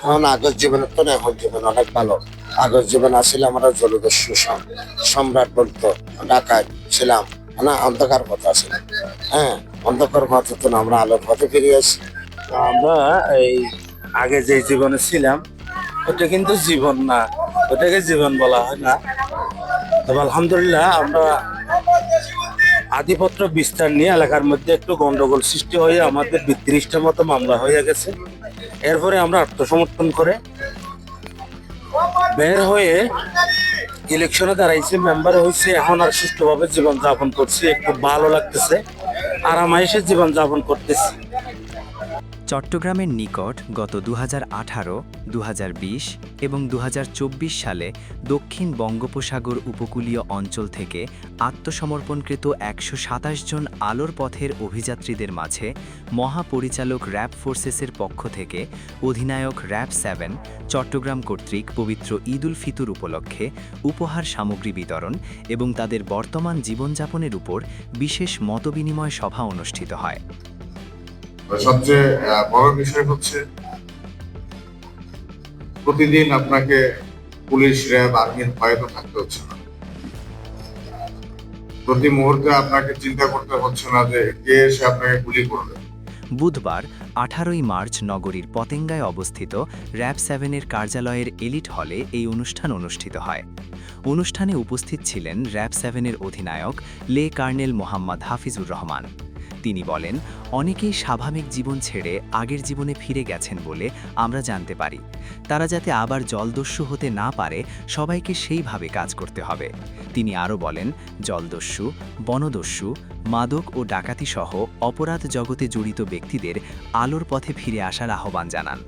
এখন আগের জীবনের তো না, এখন জীবন অনেক ভালো। আগের জীবন আসলে আমরা জলদস্যু সম্রাট বলতো, ডাকাত ছিলাম না, অন্ধকার পথে আসছিলাম। হ্যাঁ, অন্ধকার পথে তো না, আমরা আলোর পথে ফিরে আসি। আমরা এই আগে যে জীবনে ছিলাম ওটা কিন্তু জীবন না, ওটাকে জীবন বলা হয় না। তবে আলহামদুলিল্লাহ আমরা আধিপত্য বিস্তার নিয়ে এলাকার মধ্যে একটু গন্ডগোল সৃষ্টি হয়ে আমাদের ৩২টা মতো মামলা হয়ে গেছে। এরপরে আমরা আত্মসমর্পণ করে বের হয়ে ইলেকশনে দাঁড়াইছি, মেম্বার হয়েছে। এখন আর সুষ্ঠুভাবে জীবন যাপন করছি, একটু ভালো লাগতেছে, আরামাইশে জীবন যাপন করতেছি। চট্টগ্রামের নিকট গত ২০১৮, ২০২০ এবং ২০২৪ সালে দক্ষিণ বঙ্গোপসাগর উপকূলীয় অঞ্চল থেকে আত্মসমর্পণকৃত ১২৭ জন আলোর পথের অভিযাত্রীদের মাঝে মহাপরিচালক র্যাব ফোর্সেসের পক্ষ থেকে অধিনায়ক র্যাব ৭ চট্টগ্রাম কর্তৃক পবিত্র ঈদ উল ফিতর উপলক্ষে উপহার সামগ্রী বিতরণ এবং তাদের বর্তমান জীবনযাপনের উপর বিশেষ মতবিনিময় সভা অনুষ্ঠিত হয়। সবচেয়ে বড় বিষয় হচ্ছে প্রতিদিন আপনাকে পুলিশ, র্যাব, আর্মির ভয়ে তো থাকতে হচ্ছে না। প্রতি মুহূর্তে আপনাকে চিন্তা করতে হচ্ছে না যে কে এসে আপনাকে গুলি করবে। বুধবার ১৮ই মার্চ নগরীর পতেঙ্গায় অবস্থিত র্যাব ৭-এর কার্যালয়ের এলিট হলে এই অনুষ্ঠান অনুষ্ঠিত হয়। অনুষ্ঠানে উপস্থিত ছিলেন র্যাব ৭-এর অধিনায়ক লে কর্নেল মোহাম্মদ হাফিজুর রহমান। তিনি বলেন, অনেকেই স্বাভাবিক জীবন ছেড়ে আগের জীবনে ফিরে গেছেন বলে আমরা জানতে পারি। তারা যাতে আবার জলদস্যু হতে না পারে, সবাইকে সেইভাবে কাজ করতে হবে। তিনি আরও বলেন, জলদস্যু, বনদস্যু, মাদক ও ডাকাতি সহ অপরাধ জগতে জড়িত ব্যক্তিদের আলোর পথে ফিরে আসার আহ্বান জানান।